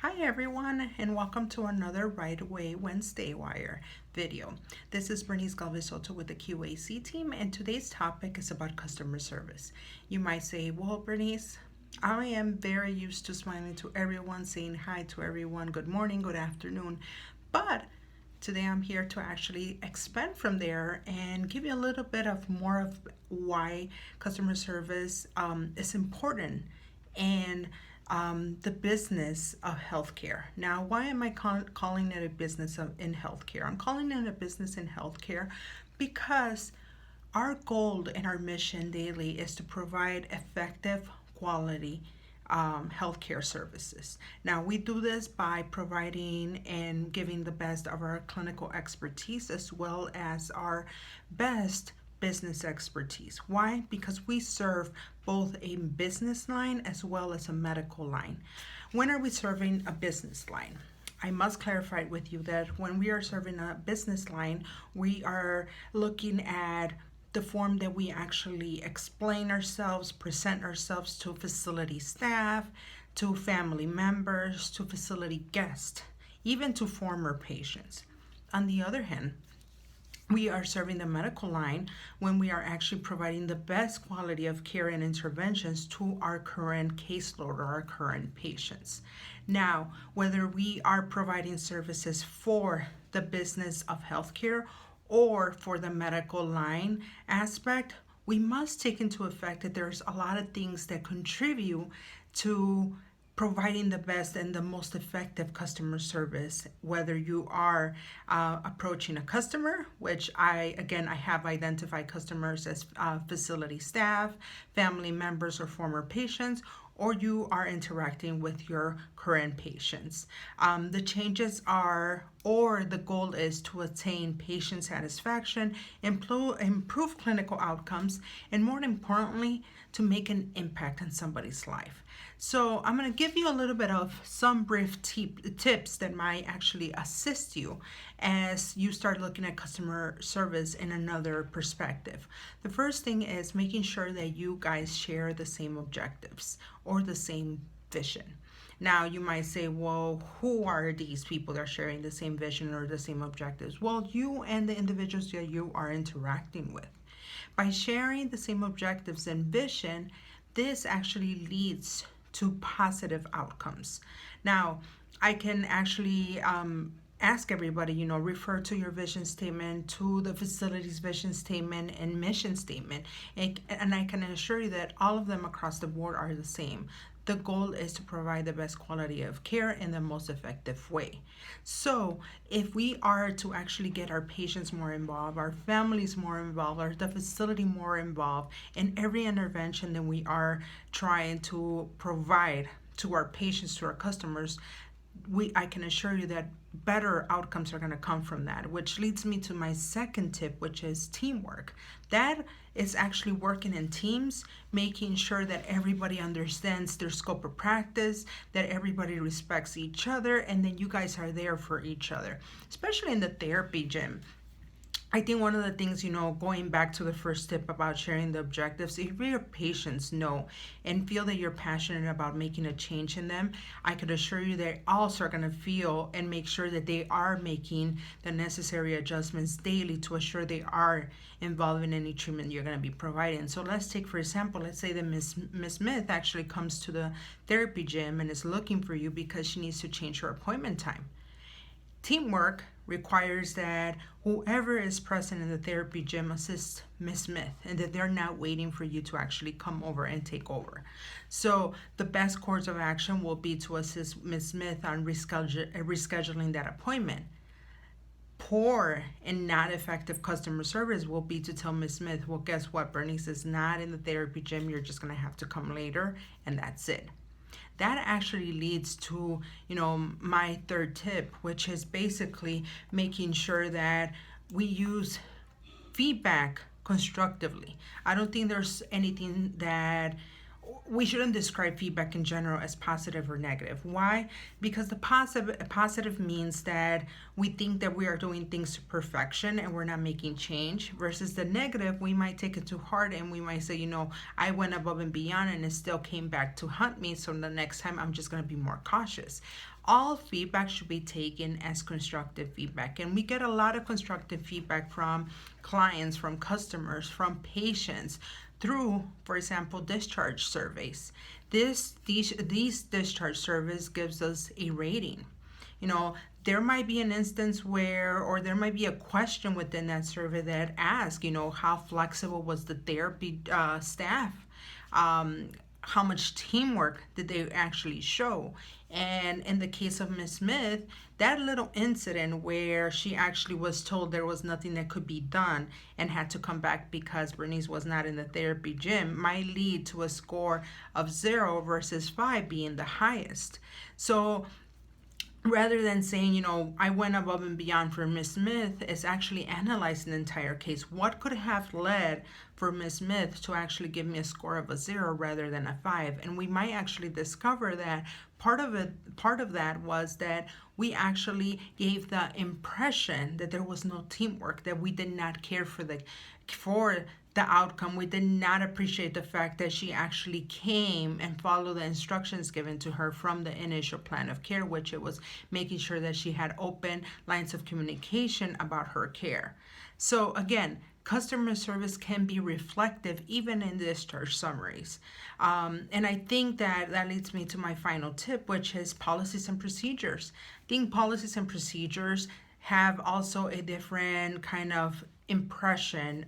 Hi everyone, and welcome to another Right Away Wednesday Wire video. This is Bernice Galvez Soto with the QAC team, and today's topic is about customer service. You might say, well, Bernice, I am very used to smiling to everyone, saying hi to everyone, good morning, good afternoon, but today I'm here to actually expand from there and give you a little bit of more of why customer service is important and the business of healthcare. Now, why am I calling it a business in healthcare? I'm calling it a business in healthcare because our goal and our mission daily is to provide effective, quality healthcare services. Now, we do this by providing and giving the best of our clinical expertise as well as our best business expertise. Why? Because we serve both a business line as well as a medical line. When are we serving a business line? I must clarify with you that when we are serving a business line, we are looking at the form that we actually explain ourselves, present ourselves to facility staff, to family members, to facility guests, even to former patients. On the other hand, we are serving the medical line when we are actually providing the best quality of care and interventions to our current caseload or our current patients. Now, whether we are providing services for the business of healthcare or for the medical line aspect, we must take into effect that there's a lot of things that contribute to providing the best and the most effective customer service, whether you are approaching a customer, which I have identified customers as facility staff, family members, or former patients, or you are interacting with your current patients. The changes are, or the goal is to attain patient satisfaction, improve clinical outcomes, and more importantly, to make an impact on somebody's life. So I'm going to give you a little bit of some brief tips that might actually assist you as you start looking at customer service in another perspective. The first thing is making sure that you guys share the same objectives or the same vision. Now, you might say, well, who are these people that are sharing the same vision or the same objectives? Well, you and the individuals that you are interacting with. By sharing the same objectives and vision, this actually leads to positive outcomes. Now, I can actually ask everybody, refer to your vision statement, to the facility's vision statement and mission statement. And I can assure you that all of them across the board are the same. The goal is to provide the best quality of care in the most effective way. So, if we are to actually get our patients more involved, our families more involved, or the facility more involved in every intervention that we are trying to provide to our patients, to our customers, I can assure you that better outcomes are going to come from that, which leads me to my second tip, which is teamwork. That is actually working in teams, making sure that everybody understands their scope of practice, that everybody respects each other, and then you guys are there for each other, especially in the therapy gym. I think one of the things, going back to the first tip about sharing the objectives, if your patients know and feel that you're passionate about making a change in them, I could assure you they also are going to feel and make sure that they are making the necessary adjustments daily to assure they are involved in any treatment you're going to be providing. So let's take, for example, let's say that Miss Smith actually comes to the therapy gym and is looking for you because she needs to change her appointment time. Teamwork requires that whoever is present in the therapy gym assists Miss Smith and that they're not waiting for you to actually come over and take over. So the best course of action will be to assist Miss Smith on rescheduling that appointment. Poor and not effective customer service will be to tell Miss Smith, well, guess what? Bernice is not in the therapy gym. You're just going to have to come later, and that's it. That actually leads to, my third tip, which is basically making sure that we use feedback constructively. I don't think there's anything that we shouldn't describe feedback in general as positive or negative. Why? Because the positive means that we think that we are doing things to perfection and we're not making change, versus the negative, we might take it too hard and we might say, I went above and beyond and it still came back to hunt me, so the next time I'm just going to be more cautious. All feedback should be taken as constructive feedback, and we get a lot of constructive feedback from clients, from customers, from patients, through, for example, discharge surveys. These discharge surveys gives us a rating. There might be an instance where, or there might be a question within that survey that asks, how flexible was the therapy staff? How much teamwork did they actually show? And in the case of Miss Smith, that little incident where she actually was told there was nothing that could be done and had to come back because Bernice was not in the therapy gym might lead to a score of 0 versus 5 being the highest. So rather than saying, I went above and beyond for Miss Smith, is actually analyzing the entire case. What could have led for Miss Smith to actually give me a score of a 0 rather than a 5? And we might actually discover that part of that was that we actually gave the impression that there was no teamwork, that we did not care for the outcome. We did not appreciate the fact that she actually came and followed the instructions given to her from the initial plan of care, which it was making sure that she had open lines of communication about her care. So again, customer service can be reflective even in discharge summaries. And I think that leads me to my final tip, which is policies and procedures. I think policies and procedures have also a different kind of impression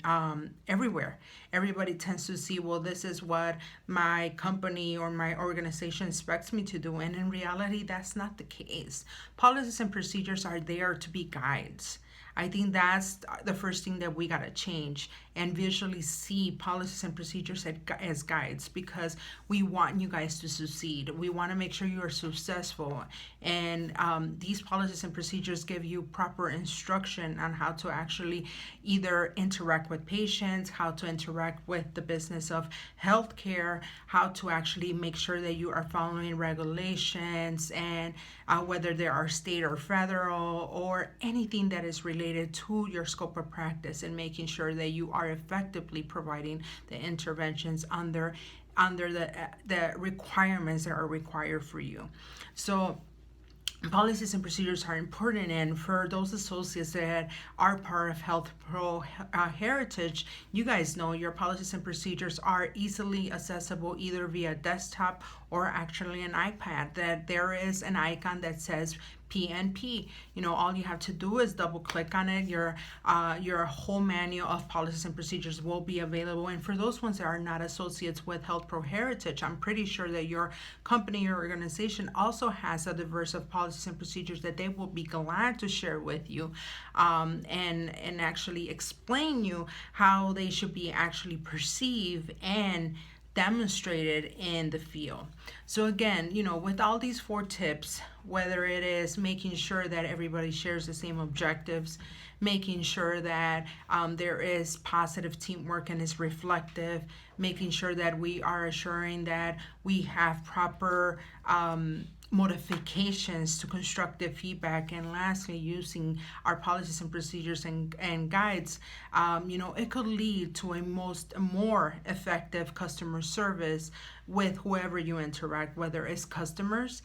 everywhere. Everybody tends to see, well, this is what my company or my organization expects me to do, and in reality that's not the case. Policies and procedures are there to be guides. I think that's the first thing that we got to change and visually see policies and procedures as guides, because we want you guys to succeed. We want to make sure you are successful. And these policies and procedures give you proper instruction on how to actually either interact with patients, how to interact with the business of healthcare, how to actually make sure that you are following regulations, and whether they are state or federal or anything that is related to your scope of practice, and making sure that you are effectively providing the interventions under the requirements that are required for you. So policies and procedures are important, and for those associates that are part of Health Pro Heritage, you guys know your policies and procedures are easily accessible either via desktop or actually an iPad. That there is an icon that says PNP. All you have to do is double click on it. Your whole manual of policies and procedures will be available. And for those ones that are not associates with Health Pro Heritage, I'm pretty sure that your company or organization also has a diverse of policies and procedures that they will be glad to share with you, and actually explain you how they should be actually perceived and demonstrated in the field. So again, with all these 4 tips, whether it is making sure that everybody shares the same objectives, making sure that there is positive teamwork and is reflective, making sure that we are assuring that we have proper modifications to constructive feedback, and lastly, using our policies and procedures and guides, it could lead to a more effective customer service with whoever you interact, whether it's customers,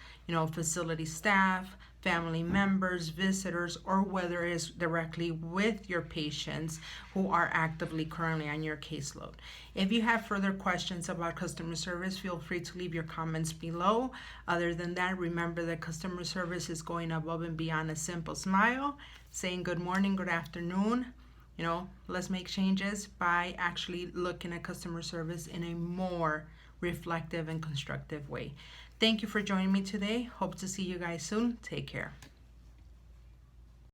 facility staff, family members, visitors, or whether it's directly with your patients who are actively currently on your caseload. If you have further questions about customer service, feel free to leave your comments below. Other than that, remember that customer service is going above and beyond a simple smile, saying good morning, good afternoon. Let's make changes by actually looking at customer service in a more reflective and constructive way. Thank you for joining me today. Hope to see you guys soon. Take care.